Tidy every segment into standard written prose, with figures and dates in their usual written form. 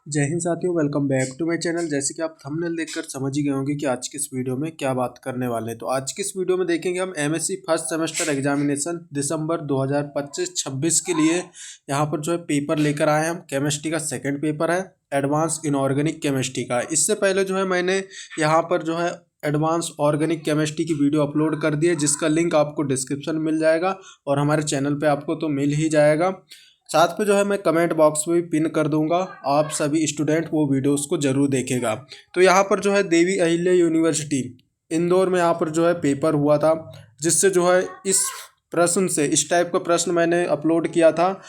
जय हिंद साथियों, welcome back to my channel. जैसे कि आप थंबनेल देखकर समझ ही गए होंगे कि आज की इस वीडियो में क्या बात करने वाले हैं। तो आज की इस वीडियो में देखेंगे हम एमएससी फर्स्ट सेमेस्टर एग्जामिनेशन दिसंबर 2025-26 के लिए यहाँ पर जो है पेपर लेकर आए हैं हम। केमिस्ट्री का सेकंड पेपर है, एडवांस इनऑर्गेनिक केमिस्ट्री का। इससे पहले जो है मैंने यहाँ पर जो है एडवांस ऑर्गेनिक केमिस्ट्री की वीडियो अपलोड कर दी है, जिसका लिंक आपको डिस्क्रिप्शन में मिल जाएगा और हमारे चैनल पे आपको तो मिल ही जाएगा। साथ पे जो है मैं कमेंट बॉक्स में भी पिन कर दूंगा, आप सभी स्टूडेंट वो वीडियोस को ज़रूर देखेगा। तो यहाँ पर जो है देवी अहिल्या यूनिवर्सिटी इंदौर में यहाँ पर जो है पेपर हुआ था, जिससे जो है इस टाइप का प्रश्न मैंने अपलोड किया था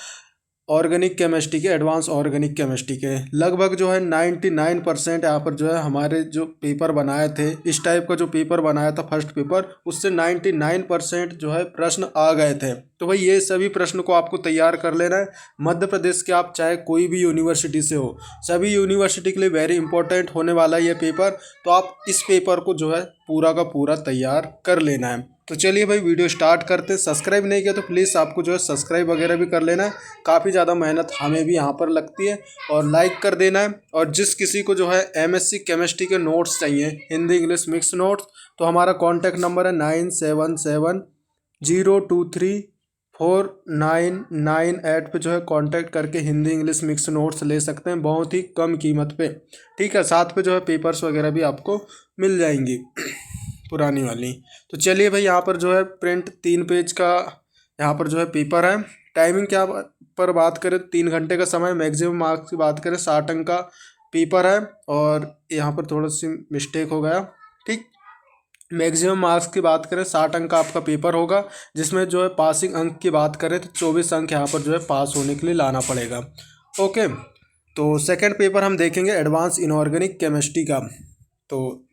ऑर्गेनिक केमिस्ट्री के, एडवांस ऑर्गेनिक केमिस्ट्री के। लगभग जो है 99% यहाँ पर जो है हमारे जो पेपर बनाए थे, इस टाइप का जो पेपर बनाया था फर्स्ट पेपर, उससे 99% जो है प्रश्न आ गए थे। तो भाई ये सभी प्रश्न को आपको तैयार कर लेना है। मध्य प्रदेश के आप चाहे कोई भी यूनिवर्सिटी से हो, सभी यूनिवर्सिटी के लिए वेरी इंपॉर्टेंट होने वाला है ये पेपर। तो आप इस पेपर को जो है पूरा का पूरा तैयार कर लेना है। तो चलिए भाई वीडियो स्टार्ट करते हैं। सब्सक्राइब नहीं किया तो प्लीज़ आपको जो है सब्सक्राइब वगैरह भी कर लेना है, काफ़ी ज़्यादा मेहनत हमें भी यहाँ पर लगती है। और लाइक कर देना है। और जिस किसी को जो है एमएससी केमिस्ट्री के नोट्स चाहिए, हिंदी इंग्लिश मिक्स नोट्स, तो हमारा कॉन्टैक्ट नंबर है 9770234998 पे जो है कांटेक्ट करके हिंदी इंग्लिश मिक्स नोट्स ले सकते हैं, बहुत ही कम कीमत पे। ठीक है, साथ पे जो है पेपर्स वगैरह भी आपको मिल जाएंगी पुरानी वाली। तो चलिए भाई, यहाँ पर जो है प्रिंट 3 पेज का यहाँ पर जो है पेपर है। टाइमिंग क्या पर बात करें, 3 घंटे का समय। मैक्सिमम मार्क्स की बात करें 60 अंक का पेपर है। और यहाँ पर थोड़ा सी मिस्टेक हो गया। ठीक, मैक्सिमम मार्क्स की बात करें 60 अंक का आपका पेपर होगा, जिसमें जो है पासिंग अंक की बात करें तो 24 अंक यहाँ पर जो है पास होने के लिए लाना पड़ेगा। ओके, तो सेकंड पेपर हम देखेंगे एडवांस इनऑर्गेनिक केमिस्ट्री का। तो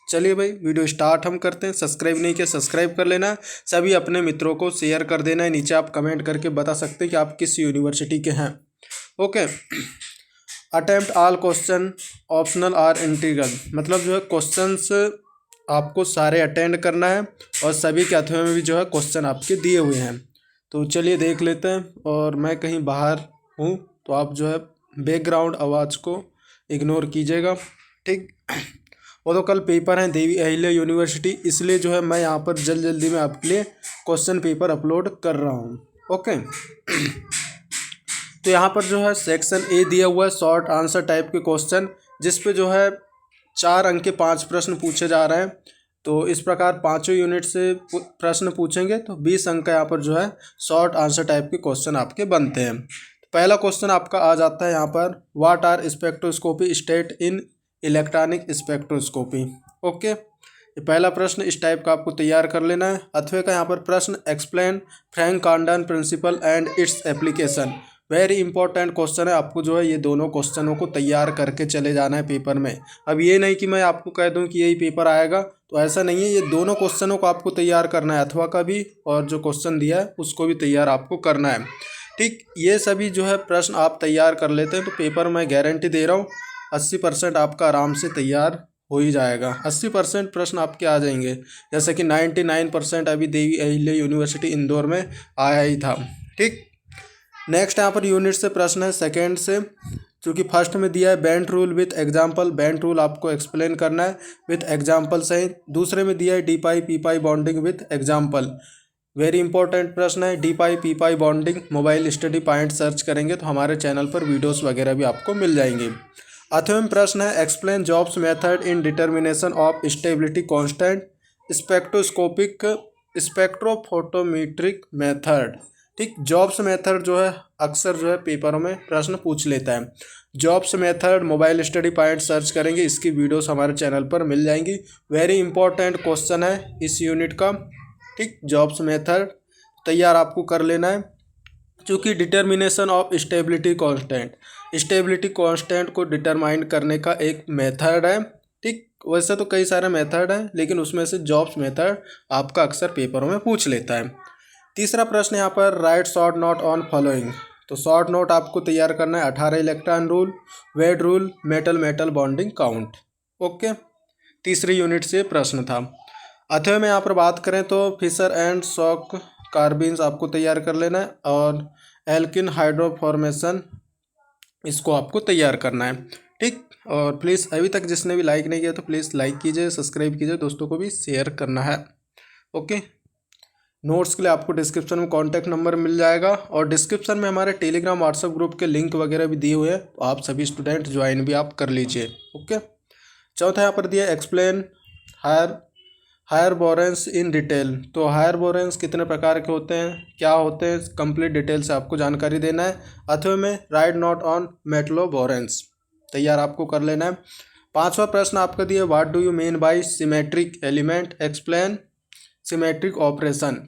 चलिए भाई वीडियो स्टार्ट हम करते हैं। सब्सक्राइब नहीं किया सब्सक्राइब कर लेना, सभी अपने मित्रों को शेयर कर देना है। नीचे आप कमेंट करके बता सकते हैं कि आप किस यूनिवर्सिटी के हैं। Okay, attempt all question optional or integral, मतलब जो है क्वेश्चंस आपको सारे अटेंड करना है और सभी कैथवे में भी जो है क्वेश्चन आपके दिए हुए हैं। तो चलिए देख लेते हैं। और मैं कहीं बाहर हूँ तो आप जो है बैकग्राउंड आवाज़ को इग्नोर कीजिएगा। ठीक, वो तो कल पेपर हैं देवी अहिल्या यूनिवर्सिटी, इसलिए जो है मैं यहाँ पर जल्दी में आपके लिए क्वेश्चन पेपर अपलोड कर रहा हूँ। ओके, तो यहाँ पर जो है सेक्शन ए दिया हुआ है शॉर्ट आंसर टाइप के क्वेश्चन, जिस पे जो है 4 अंक के 5 प्रश्न पूछे जा रहे हैं। तो इस प्रकार पाँचों यूनिट से प्रश्न पूछेंगे तो 20 अंक का यहाँ पर जो है शॉर्ट आंसर टाइप के क्वेश्चन आपके बनते हैं। पहला क्वेश्चन आपका आ जाता है यहाँ पर, what are spectroscopy state in electronic spectroscopy. Okay, ये पहला प्रश्न इस टाइप का आपको तैयार कर लेना है। अथवे का यहाँ पर प्रश्न, explain Franck Condon principle and its application. Very important question है, आपको जो है ये दोनों क्वेश्चनों को तैयार करके चले जाना है पेपर में। अब ये नहीं कि मैं आपको कह दूं कि यही पेपर आएगा, तो ऐसा नहीं है। ये दोनों क्वेश्चनों को आपको तैयार करना है, अथवा का भी और जो क्वेश्चन दिया है उसको भी तैयार आपको करना है। ठीक, ये सभी जो है प्रश्न आप तैयार कर लेते हैं तो पेपर मैं गारंटी दे रहा हूँ 80% आपका आराम से तैयार हो ही जाएगा। 80% प्रश्न आपके आ जाएंगे, जैसे कि 99% अभी देवी अहिल्या यूनिवर्सिटी इंदौर में आया ही था। ठीक, नेक्स्ट यहाँ पर यूनिट से प्रश्न है सेकेंड से, क्योंकि फर्स्ट में दिया है bent rule with example. Bent rule आपको एक्सप्लेन करना है विथ एग्जाम्पल सहित। दूसरे में दिया है d pi p pi bonding with example. Very important प्रश्न है, d pi p pi bonding. Mobile study point search करेंगे तो हमारे चैनल पर वीडियोस वगैरह भी आपको मिल जाएंगे। अठवें प्रश्न है, explain Job's method in determination of stability constant spectroscopic spectrophotometric method. ठीक, जॉब्स मेथड जो है अक्सर जो है पेपरों में प्रश्न पूछ लेता है। Jobs method mobile study point search करेंगे, इसकी वीडियोस हमारे चैनल पर मिल जाएंगी। वेरी इंपॉर्टेंट क्वेश्चन है इस यूनिट का। ठीक, जॉब्स मेथड तैयार आपको कर लेना है, क्योंकि डिटर्मिनेशन ऑफ स्टेबिलिटी कांस्टेंट को डिटरमाइन करने का एक मेथड है। ठीक, वैसे तो कई सारे मेथड हैं, लेकिन उसमें से जॉब्स मेथड आपका अक्सर पेपरों में पूछ लेता है। तीसरा प्रश्न यहाँ पर, write short note on following. तो शॉर्ट नोट आपको तैयार करना है 18 electron rule, Wade rule, metal metal bonding count. Okay, तीसरी यूनिट से प्रश्न था। अथवे में यहाँ पर बात करें तो फिशर एंड शॉक कार्बिन्स आपको तैयार कर लेना है, और एल्किन हाइड्रोफॉर्मेशन इसको आपको तैयार करना है। ठीक, और प्लीज़ अभी तक जिसने भी लाइक नहीं किया तो प्लीज़ लाइक कीजिए, सब्सक्राइब कीजिए, दोस्तों को भी शेयर करना है। ओके, नोट्स के लिए आपको डिस्क्रिप्शन में कॉन्टैक्ट नंबर मिल जाएगा और डिस्क्रिप्शन में हमारे टेलीग्राम व्हाट्सएप ग्रुप के लिंक वगैरह भी दिए हुए हैं, तो आप सभी स्टूडेंट ज्वाइन भी आप कर लीजिए। ओके, चौथा यहाँ पर दिया explain higher boranes in detail. तो हायर बोरेंस कितने प्रकार के होते हैं, क्या होते हैं, कंप्लीट डिटेल से आपको जानकारी देना है। अथवा में right note on Metlo boranes तैयार आपको कर लेना है। पांचवा प्रश्न आपका दिया what do you mean by symmetric element, explain symmetric operation.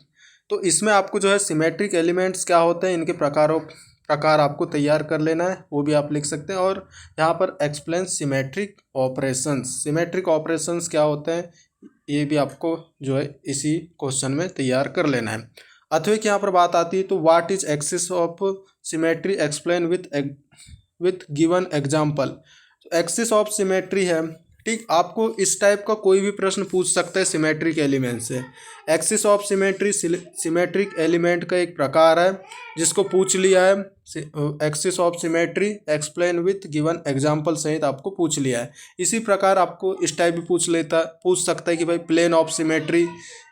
तो इसमें आपको जो है सिमेट्रिक एलिमेंट्स क्या होते हैं, इनके प्रकार आपको तैयार कर लेना है, वो भी आप लिख सकते हैं। और यहाँ पर explain symmetric operations, symmetric operations क्या होते हैं, ये भी आपको जो है इसी क्वेश्चन में तैयार कर लेना है। अथवा की यहाँ पर बात आती है तो what is axis of symmetry, explain with given example. Axis of symmetry है, ठीक, आपको इस टाइप का कोई भी प्रश्न पूछ सकता है सिमेट्रिक एलिमेंट से। Axis of symmetry symmetric element का एक प्रकार है जिसको पूछ लिया है। Axis of symmetry explain with given example सहित आपको पूछ लिया है। इसी प्रकार आपको इस टाइप भी पूछ सकता है कि भाई plane of symmetry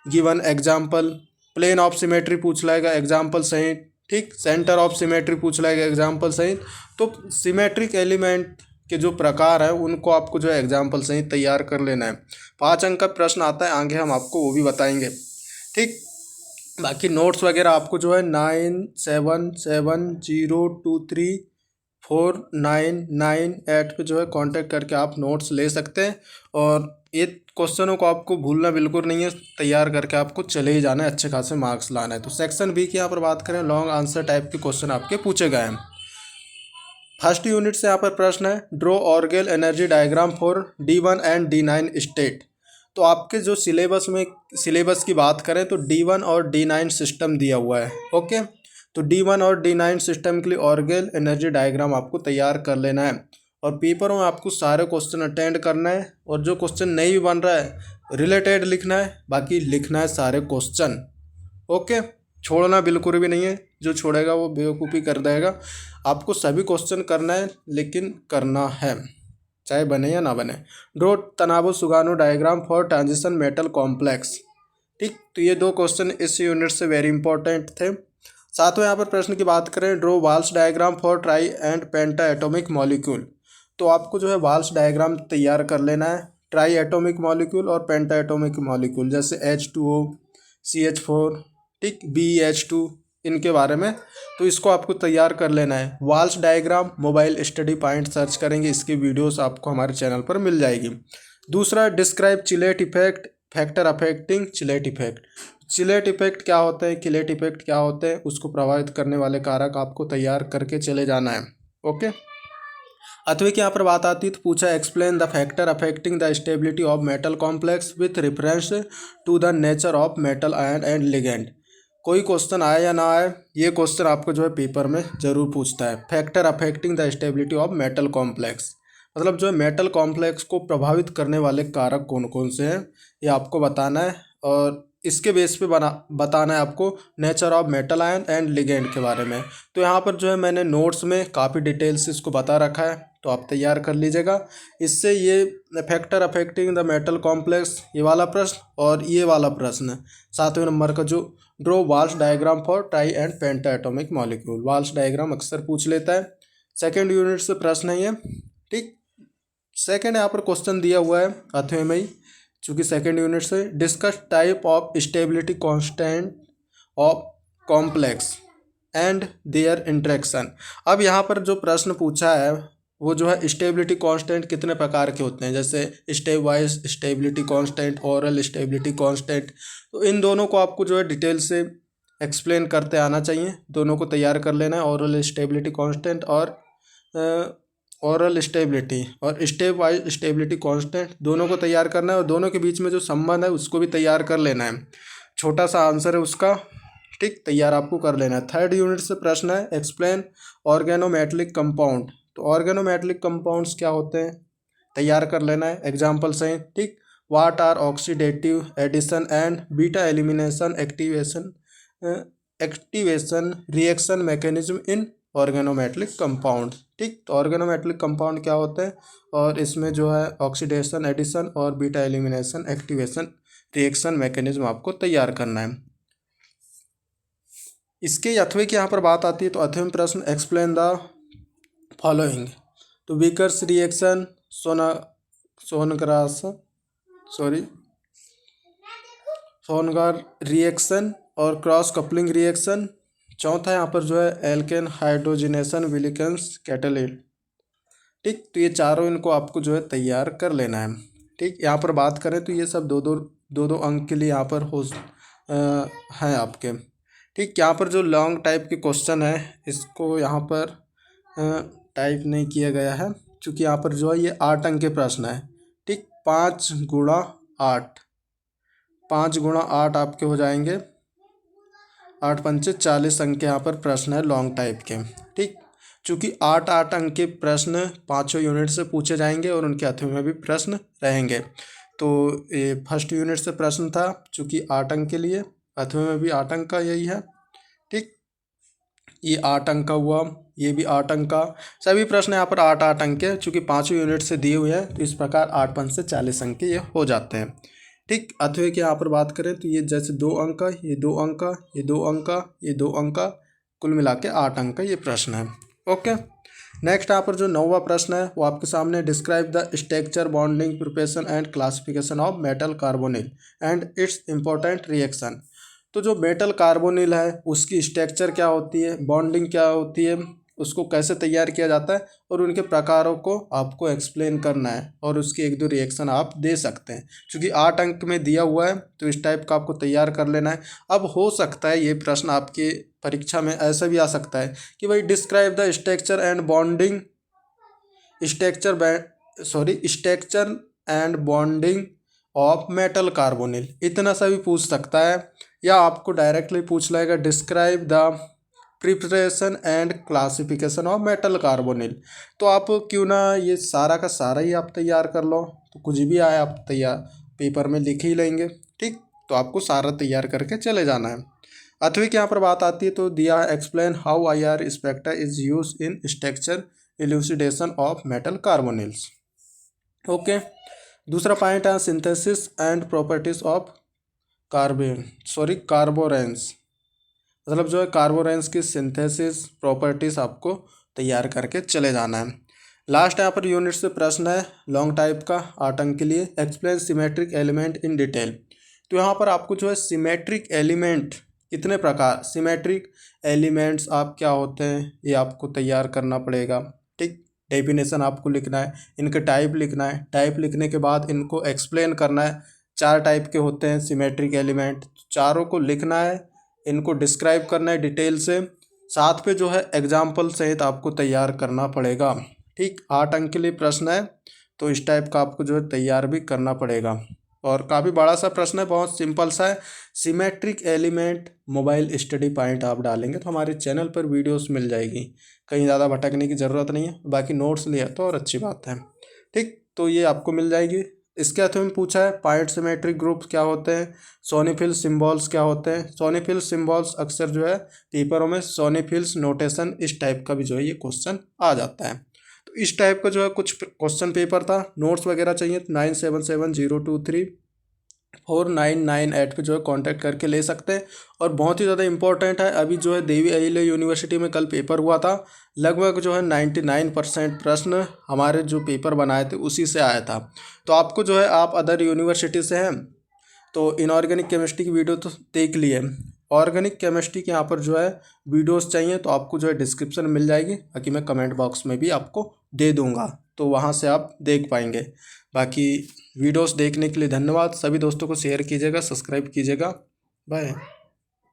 given example, plane of symmetry पूछ लाएगा एग्जाम्पल सहित, ठीक, सेंटर ऑफ सिमेट्री पूछ लाएगा एग्जाम्पल सहित। तो सिमेट्रिक एलिमेंट के जो प्रकार है उनको आपको जो है एग्जाम्पल सहित तैयार कर लेना है। 5 अंक का प्रश्न आता है आगे, हम आपको वो भी बताएंगे। ठीक, बाकी नोट्स वगैरह आपको जो है 9770234998 पे जो है कांटेक्ट करके आप नोट्स ले सकते हैं। और ये क्वेश्चनों को आपको भूलना बिल्कुल नहीं है, तैयार करके आपको चले ही जाना है, अच्छे खासे मार्क्स लाना है। तो सेक्शन बी की यहाँ पर बात करें, लॉन्ग आंसर टाइप के क्वेश्चन आपके पूछे गए हैं। फर्स्ट यूनिट से यहाँ पर प्रश्न है draw Orgel energy diagram for D1 and D9 state. तो आपके जो सिलेबस की बात करें तो D1 और D9 सिस्टम दिया हुआ है। ओके, तो D1 और D9 सिस्टम के लिए ऑर्गेल एनर्जी डायग्राम आपको तैयार कर लेना है। और पेपरों में आपको सारे क्वेश्चन अटेंड करना है, और जो क्वेश्चन नहीं भी बन रहा है रिलेटेड लिखना है, बाकी लिखना है सारे क्वेश्चन। ओके, छोड़ना बिल्कुल भी नहीं है, जो छोड़ेगा वो बेवकूफ़ी कर देगा। आपको सभी क्वेश्चन करना है, लेकिन करना है चाहे बने या ना बने। Draw Tanabe Sugano diagram for transition metal complex. ठीक, तो ये 2 क्वेश्चन इस यूनिट से वेरी इंपॉर्टेंट थे। सातवें यहाँ पर प्रश्न की बात करें draw Walsh diagram for tri and penta atomic molecule. तो आपको जो है वाल्स डायग्राम तैयार कर लेना है ट्राई एटोमिक मॉलिक्यूल और पेंटा एटोमिक मॉलिक्यूल, जैसे H2O, CH4, ठीक, BH2, इनके बारे में। तो इसको आपको तैयार कर लेना है। Walsh diagram mobile study point search करेंगे, इसकी वीडियोस आपको हमारे चैनल पर मिल जाएगी। दूसरा describe chelate effect factor affecting chelate effect. Chelate effect क्या होते हैं, किलेट इफेक्ट क्या होते हैं, उसको प्रभावित करने वाले कारक आपको तैयार करके चले जाना है। ओके, अथवा की यहाँ पर बात आती है तो पूछा explain the factor affecting the stability of metal complex with reference to the nature of metal ion and ligand. कोई क्वेश्चन आए या ना आए, ये क्वेश्चन आपको जो है पेपर में ज़रूर पूछता है। Factor affecting the stability of metal complex मतलब जो है मेटल कॉम्प्लेक्स को प्रभावित करने वाले कारक कौन कौन से हैं, ये आपको बताना है। और इसके बेस पे बताना है आपको nature of metal ion and ligand के बारे में। तो यहाँ पर जो है मैंने नोट्स में काफ़ी डिटेल से इसको बता रखा है, तो आप तैयार कर लीजिएगा। इससे ये factor affecting the metal complex ये वाला प्रश्न और ये वाला प्रश्न 7वें नंबर का जो draw Walsh diagram for tri and penta atomic molecule, Walsh diagram अक्सर पूछ लेता है। सेकेंड यूनिट से प्रश्न है ये। ठीक, सेकेंड यहाँ पर क्वेश्चन दिया हुआ है 8वें में ही, चूँकि सेकेंड यूनिट से discuss type of stability constant of complex and there interaction. अब यहाँ पर जो प्रश्न पूछा है वो जो है स्टेबिलिटी कांस्टेंट कितने प्रकार के होते हैं, जैसे step wise stability constant, oral stability constant. तो इन दोनों को आपको जो है डिटेल से एक्सप्लेन करते आना चाहिए, दोनों को तैयार कर लेना है। ओरल स्टेबिलिटी कांस्टेंट और ओरल स्टेबिलिटी और स्टेप वाइज स्टेबिलिटी कांस्टेंट दोनों को तैयार करना है, और दोनों के बीच में जो संबंध है उसको भी तैयार कर लेना है। छोटा सा आंसर है उसका, ठीक, तैयार आपको कर लेना है। थर्ड यूनिट से प्रश्न है एक्सप्लेन ऑर्गेनोमेटलिक कंपाउंड। तो ऑर्गेनोमेटलिक कंपाउंड्स क्या होते हैं, तैयार कर लेना है एग्जाम्पल से। ठीक, what are oxidative addition and beta elimination activation reaction mechanism in organometallic compounds. ठीक। ठीक। तो ऑर्गेनोमेटेलिक कंपाउंड क्या होते हैं, और इसमें जो है ऑक्सीडेशन, एडिशन और beta elimination, activation reaction mechanism आपको तैयार करना है। इसके अथवे की यहाँ पर बात आती है, तो अथवे में प्रश्न एक्सप्लेन द फॉलोइंग। तो विकर्स रिएक्शन, सोनगार रिएक्शन और क्रॉस कपलिंग रिएक्शन। चौथा यहाँ पर जो है एल्केन हाइड्रोजिनेशन विलिकन्स कैटलिस्ट। ठीक। तो ये चारों इनको आपको जो है तैयार कर लेना है। ठीक। यहाँ पर बात करें तो ये सब दो अंक के लिए यहाँ पर हैं आपके। ठीक। यहाँ पर जो लॉन्ग टाइप के क्वेश्चन है इसको यहाँ पर टाइप नहीं किया गया है, क्योंकि यहाँ पर जो है ये 8 अंक के प्रश्न है। ठीक। 5 गुणा 8 आपके हो जाएंगे 8 पंचे 40 अंक के यहाँ पर प्रश्न है लॉन्ग टाइप के। ठीक। चूँकि 8 अंक के प्रश्न पाँचों यूनिट से पूछे जाएंगे और उनके अथवे में भी प्रश्न रहेंगे। तो ये फर्स्ट यूनिट से प्रश्न था, चूँकि 8 अंक के लिए, अथवे में भी 8 अंक का यही है। ठीक। ये 8 अंक का हुआ, ये भी 8 अंक का, सभी प्रश्न यहाँ पर 8 अंक के, चूँकि पाँचों यूनिट से दिए हुए हैं, तो इस प्रकार 8 पंच से 40 अंक के ये हो जाते हैं। ठीक। अथवे की यहाँ पर बात करें तो ये जैसे 2 अंक का, ये 2 अंक का, ये 2 अंक का, ये 2 अंक का, कुल मिला के 8 अंक का ये प्रश्न है। ओके। नेक्स्ट यहाँ पर जो 9वां प्रश्न है वो आपके सामने, describe the structure, bonding, preparation and classification of metal carbonyl and it's important reaction. तो जो मेटल कार्बोनिल है उसकी स्ट्रक्चर क्या होती है, बॉन्डिंग क्या होती है, उसको कैसे तैयार किया जाता है, और उनके प्रकारों को आपको एक्सप्लेन करना है, और उसकी 1-2 रिएक्शन आप दे सकते हैं। क्योंकि 8 अंक में दिया हुआ है तो इस टाइप का आपको तैयार कर लेना है। अब हो सकता है ये प्रश्न आपके परीक्षा में ऐसा भी आ सकता है कि भाई describe the structure and bonding, structure and bonding of metal carbonyl, इतना सा भी पूछ सकता है। या आपको डायरेक्टली पूछ लेगा describe the preparation and classification of metal carbonyl. तो आप क्यों ना ये सारा का सारा ही आप तैयार कर लो, तो कुछ भी आए आप तैयार पेपर में लिख ही लेंगे। ठीक। तो आपको सारा तैयार करके चले जाना है। अथवी की यहाँ पर बात आती है, तो दिया है explain how IR spectra is use in structure elucidation of metal carbonyls. Okay. दूसरा पॉइंट है synthesis and properties of carboranes, मतलब जो है कार्बोरेंस की सिंथेसिस प्रॉपर्टीज आपको तैयार करके चले जाना है। लास्ट यहाँ पर यूनिट से प्रश्न है लॉन्ग टाइप का 8 अंक के लिए, explain symmetric element in detail. तो यहाँ पर आपको जो है सिमेट्रिक एलिमेंट कितने प्रकार, सिमेट्रिक एलिमेंट्स आप क्या होते हैं ये आपको तैयार करना पड़ेगा। ठीक। डेफिनेशन आपको लिखना है, इनके टाइप लिखना है, टाइप लिखने के बाद इनको एक्सप्लेन करना है। 4 टाइप के होते हैं सिमेट्रिक एलिमेंट, चारों को लिखना है, इनको डिस्क्राइब करना है डिटेल से, साथ पे जो है एग्जाम्पल सहित आपको तैयार करना पड़ेगा। ठीक। 8 अंक के लिए प्रश्न है तो इस टाइप का आपको जो है तैयार भी करना पड़ेगा, और काफ़ी बड़ा सा प्रश्न है, बहुत सिंपल सा है। Symmetric element mobile study point आप डालेंगे तो हमारे चैनल पर वीडियोस मिल जाएगी, कहीं ज़्यादा भटकने की ज़रूरत नहीं है। बाकी नोट्स लिया तो और अच्छी बात है। ठीक। तो ये आपको मिल जाएगी। इसके अथवा में पूछा है पॉइंट सिमेट्रिक ग्रुप्स क्या होते हैं, सोनीफिल सिम्बॉल्स क्या होते हैं। सोनीफिल सिम्बॉल्स अक्सर जो है पेपरों में सोनीफिल्स नोटेशन इस टाइप का भी जो है ये क्वेश्चन आ जाता है। तो इस टाइप का जो है कुछ क्वेश्चन पेपर था। नोट्स वगैरह चाहिए तो 9770234998 पे जो है कांटेक्ट करके ले सकते हैं। और बहुत ही ज़्यादा इंपॉर्टेंट है, अभी जो है देवी अहिल्या यूनिवर्सिटी में कल पेपर हुआ था, लगभग जो है 99% प्रश्न हमारे जो पेपर बनाए थे उसी से आया था। तो आपको जो है, आप अदर यूनिवर्सिटी से हैं तो इनऑर्गेनिक केमिस्ट्री की वीडियो तो देख लिए, ऑर्गेनिक केमिस्ट्री के यहाँ पर जो है वीडियोस चाहिए तो आपको जो है डिस्क्रिप्शन मिल जाएगी, बाकी मैं कमेंट बॉक्स में भी आपको दे दूँगा, तो वहाँ से आप देख पाएंगे। बाकी वीडियोस देखने के लिए धन्यवाद। सभी दोस्तों को शेयर कीजिएगा, सब्सक्राइब कीजिएगा। बाय।